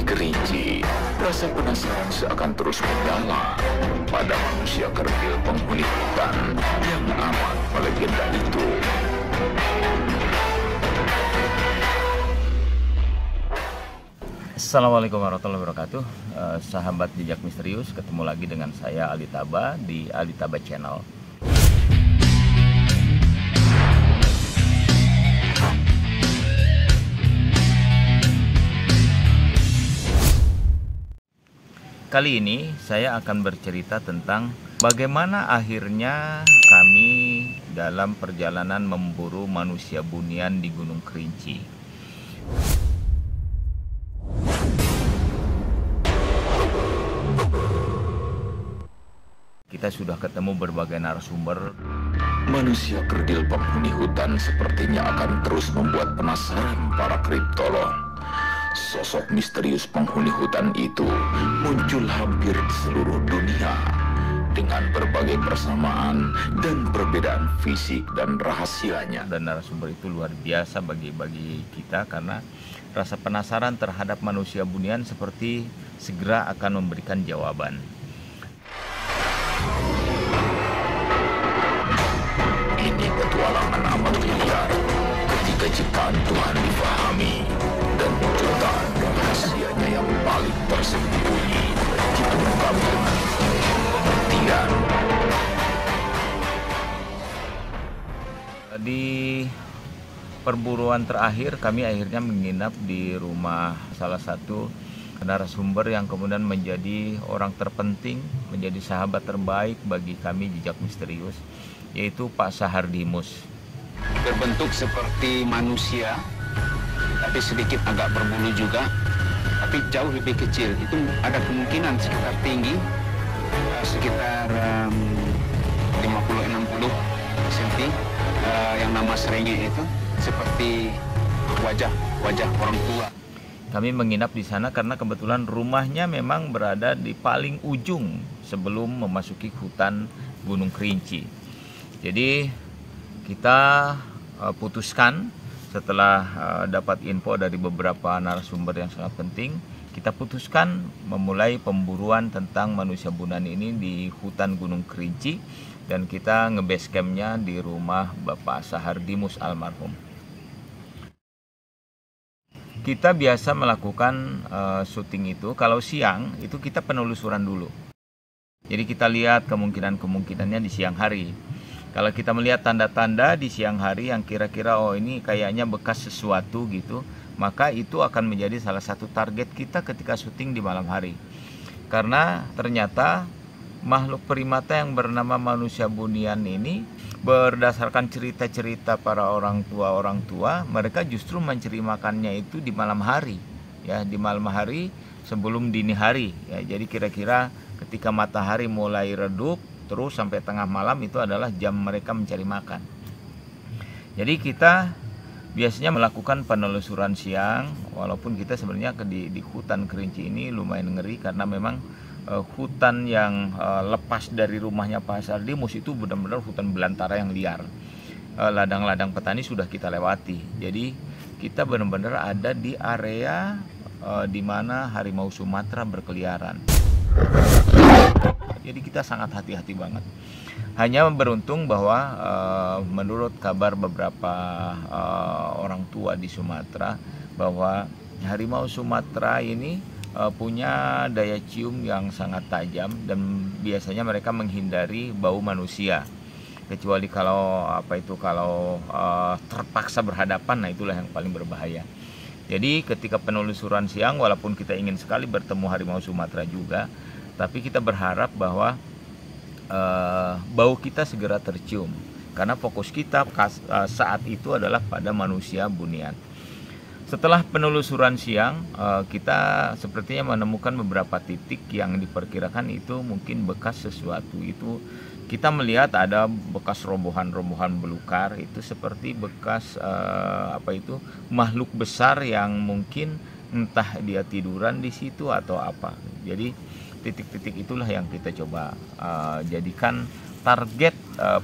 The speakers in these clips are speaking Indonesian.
Kerinci, rasa penasaran seakan terus menyala pada manusia kerdil penghuni hutan yang amat melegenda itu. Assalamualaikum warahmatullahi wabarakatuh. Sahabat Jejak Misterius, ketemu lagi dengan saya Alitaba di Alitaba Channel. Kali ini saya akan bercerita tentang bagaimana akhirnya kami dalam perjalanan memburu manusia bunian di Gunung Kerinci. Kita sudah ketemu berbagai narasumber. Manusia kerdil penghuni hutan sepertinya akan terus membuat penasaran para kriptolog. Sosok misterius penghuni hutan itu muncul hampir di seluruh dunia dengan berbagai persamaan dan perbedaan fisik dan rahasianya. Dan narasumber itu luar biasa bagi kita karena rasa penasaran terhadap manusia bunian seperti segera akan memberikan jawaban. Ini petualangan amat liar ketika ciptaan Tuhan difahami dan jutaan rahasianya yang paling tersembunyi diungkapkan pengertian. Di perburuan terakhir kami akhirnya menginap di rumah salah satu narasumber yang kemudian menjadi orang terpenting, menjadi sahabat terbaik bagi kami Jejak Misterius, yaitu Pak Sahardimus. Berbentuk seperti manusia, tapi sedikit agak berbulu juga, tapi jauh lebih kecil. Itu ada kemungkinan sekitar tinggi, sekitar 50-60 cm. Yang nama serenge itu seperti wajah orang tua. Kami menginap di sana karena kebetulan rumahnya memang berada di paling ujung sebelum memasuki hutan Gunung Kerinci. Jadi kita putuskan setelah dapat info dari beberapa narasumber yang sangat penting, kita putuskan memulai pemburuan tentang manusia bunian ini di hutan Gunung Kerinci, dan kita nge-base campnya di rumah Bapak Sahardimus almarhum. Kita biasa melakukan syuting itu, kalau siang itu kita penelusuran dulu. Jadi kita lihat kemungkinannya di siang hari. Kalau kita melihat tanda-tanda di siang hari yang kira-kira oh ini kayaknya bekas sesuatu gitu, maka itu akan menjadi salah satu target kita ketika syuting di malam hari. Karena ternyata makhluk primata yang bernama manusia bunian ini, berdasarkan cerita-cerita para orang tua, mereka justru mencari makannya itu di malam hari, ya, di malam hari sebelum dini hari, ya. Jadi kira-kira ketika matahari mulai redup terus sampai tengah malam itu adalah jam mereka mencari makan. Jadi kita biasanya melakukan penelusuran siang, walaupun kita sebenarnya di hutan Kerinci ini lumayan ngeri karena memang hutan yang lepas dari rumahnya Pak Sahardimus itu benar-benar hutan belantara yang liar. Ladang-ladang petani sudah kita lewati. Jadi kita benar-benar ada di area di mana harimau Sumatera berkeliaran. Jadi kita sangat hati-hati banget. Hanya beruntung bahwa menurut kabar beberapa orang tua di Sumatera bahwa harimau Sumatera ini punya daya cium yang sangat tajam dan biasanya mereka menghindari bau manusia, kecuali kalau terpaksa berhadapan. Nah itulah yang paling berbahaya. Jadi ketika penelusuran siang, walaupun kita ingin sekali bertemu harimau Sumatera juga, tapi kita berharap bahwa bau kita segera tercium karena fokus kita saat itu adalah pada manusia bunian. Setelah penelusuran siang, kita sepertinya menemukan beberapa titik yang diperkirakan itu mungkin bekas sesuatu. Itu kita melihat ada bekas robohan-robohan belukar, itu seperti bekas makhluk besar yang mungkin entah dia tiduran di situ atau apa. Jadi titik-titik itulah yang kita coba jadikan target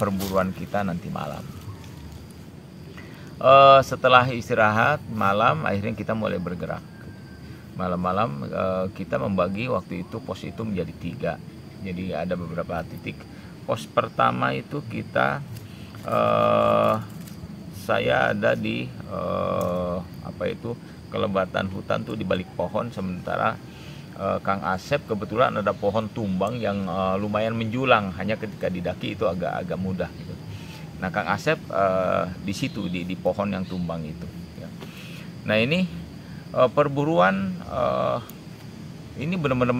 perburuan kita nanti malam. Setelah istirahat malam, akhirnya kita mulai bergerak. Malam-malam kita membagi waktu itu pos itu menjadi 3. Jadi ada beberapa titik. Pos pertama itu kita saya ada di kelebatan hutan tuh di balik pohon, sementara Kang Asep kebetulan ada pohon tumbang yang lumayan menjulang, hanya ketika didaki itu agak mudah gitu. Nah, Kang Asep di situ di pohon yang tumbang itu ya. Nah, ini perburuan ini benar-benar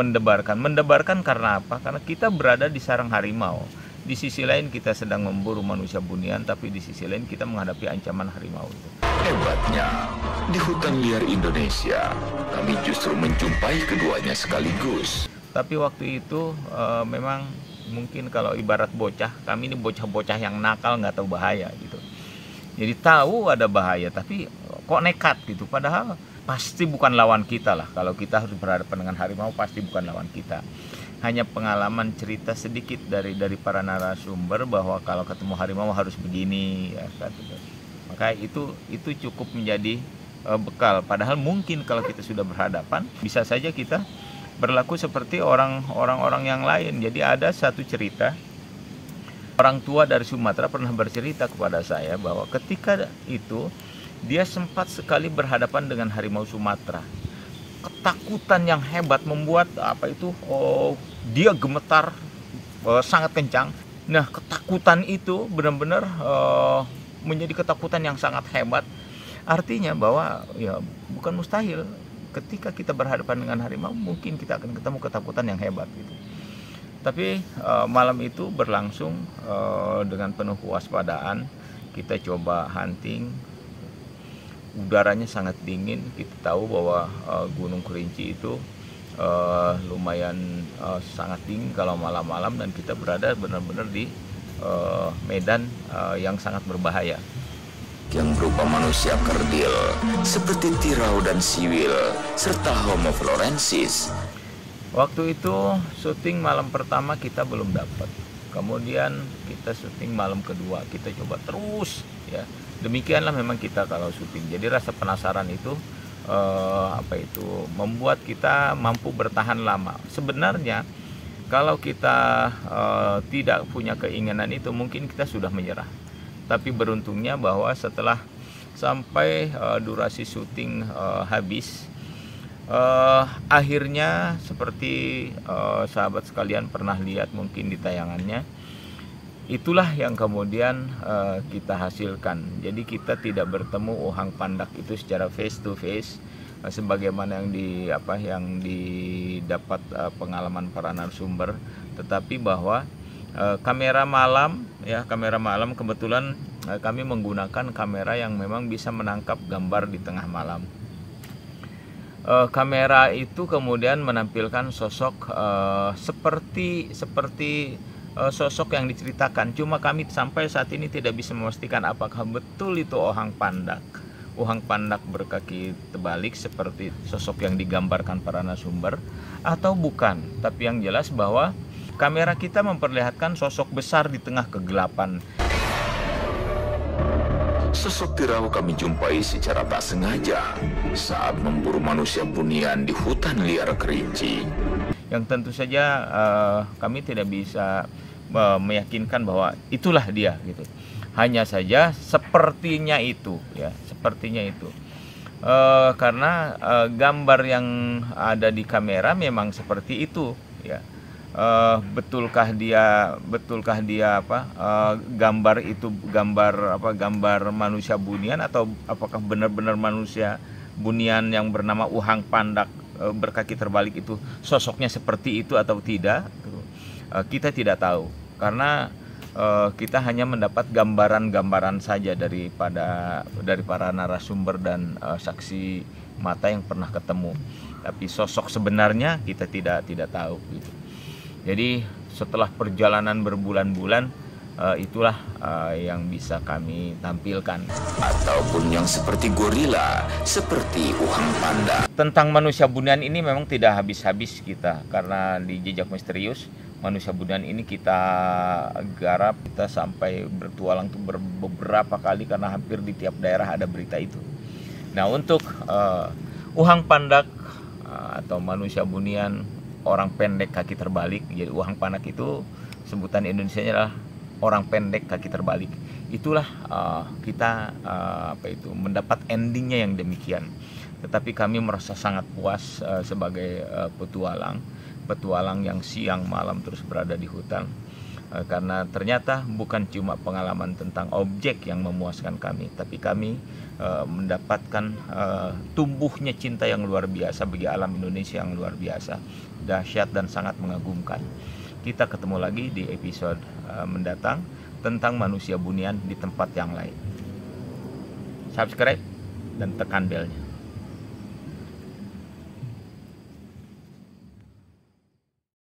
mendebarkan karena apa? Karena kita berada di sarang harimau. Di sisi lain kita sedang memburu manusia bunian, tapi di sisi lain kita menghadapi ancaman harimau itu. Hebatnya, di hutan liar Indonesia, kami justru menjumpai keduanya sekaligus. Tapi waktu itu memang mungkin kalau ibarat bocah, kami ini bocah-bocah yang nakal, nggak tahu bahaya gitu. Jadi tahu ada bahaya, tapi kok nekat gitu. Padahal pasti bukan lawan kita lah. Kalau kita harus berhadapan dengan harimau, pasti bukan lawan kita. Hanya pengalaman cerita sedikit dari para narasumber bahwa kalau ketemu harimau harus begini ya, gitu. Maka itu cukup menjadi bekal. Padahal mungkin kalau kita sudah berhadapan, bisa saja kita berlaku seperti orang-orang yang lain. Jadi ada satu cerita, orang tua dari Sumatera pernah bercerita kepada saya bahwa ketika itu dia sempat sekali berhadapan dengan harimau Sumatera. Ketakutan yang hebat membuat dia gemetar sangat kencang. Nah, ketakutan itu benar-benar menjadi ketakutan yang sangat hebat. Artinya bahwa ya bukan mustahil ketika kita berhadapan dengan harimau, mungkin kita akan ketemu ketakutan yang hebat gitu. Tapi malam itu berlangsung dengan penuh kewaspadaan. Kita coba hunting. Udaranya sangat dingin. Kita tahu bahwa Gunung Kerinci itu lumayan sangat dingin kalau malam-malam, dan kita berada benar-benar di medan yang sangat berbahaya. Yang berupa manusia kerdil seperti tirau dan siwil serta Homo florensis. Waktu itu syuting malam pertama kita belum dapat. Kemudian kita syuting malam kedua, kita coba terus ya. Demikianlah memang kita kalau syuting. Jadi rasa penasaran itu membuat kita mampu bertahan lama. Sebenarnya kalau kita tidak punya keinginan itu, mungkin kita sudah menyerah. Tapi beruntungnya bahwa setelah sampai durasi syuting habis, akhirnya seperti sahabat sekalian pernah lihat mungkin di tayangannya, itulah yang kemudian kita hasilkan. Jadi kita tidak bertemu Uhang Pandak itu secara face to face sebagaimana yang didapat pengalaman para narasumber, tetapi bahwa kamera malam kebetulan kami menggunakan kamera yang memang bisa menangkap gambar di tengah malam. Kamera itu kemudian menampilkan sosok seperti sosok yang diceritakan. Cuma kami sampai saat ini tidak bisa memastikan apakah betul itu Uhang Pandak. Uhang Pandak berkaki terbalik seperti sosok yang digambarkan para narasumber atau bukan. Tapi yang jelas bahwa kamera kita memperlihatkan sosok besar di tengah kegelapan. Sosok tirau kami jumpai secara tak sengaja saat memburu manusia bunian di hutan liar Kerinci. Yang tentu saja kami tidak bisa meyakinkan bahwa itulah dia gitu. Hanya saja sepertinya itu ya, sepertinya itu. Karena gambar yang ada di kamera memang seperti itu ya. Betulkah dia gambar itu gambar manusia bunian, atau apakah benar-benar manusia bunian yang bernama Uhang Pandak berkaki terbalik itu sosoknya seperti itu atau tidak, kita tidak tahu, karena kita hanya mendapat gambaran-gambaran saja dari para narasumber dan saksi mata yang pernah ketemu, tapi sosok sebenarnya kita tidak tahu gitu. Jadi setelah perjalanan berbulan-bulan, itulah yang bisa kami tampilkan. Ataupun yang seperti gorila, seperti Uhang Pandak. Tentang manusia bunian ini memang tidak habis-habis kita, karena di Jejak Misterius manusia bunian ini kita garap, kita sampai bertualang tuh beberapa kali, karena hampir di tiap daerah ada berita itu. Nah, untuk Uhang Pandak atau manusia bunian orang pendek kaki terbalik. Jadi Uhang Panak itu sebutan Indonesianya adalah orang pendek kaki terbalik. Itulah kita mendapat endingnya yang demikian. Tetapi kami merasa sangat puas sebagai petualang yang siang malam terus berada di hutan. Karena ternyata bukan cuma pengalaman tentang objek yang memuaskan kami, tapi kami mendapatkan tumbuhnya cinta yang luar biasa bagi alam Indonesia yang luar biasa, dahsyat dan sangat mengagumkan. Kita ketemu lagi di episode mendatang tentang manusia bunian di tempat yang lain. Subscribe dan tekan belnya.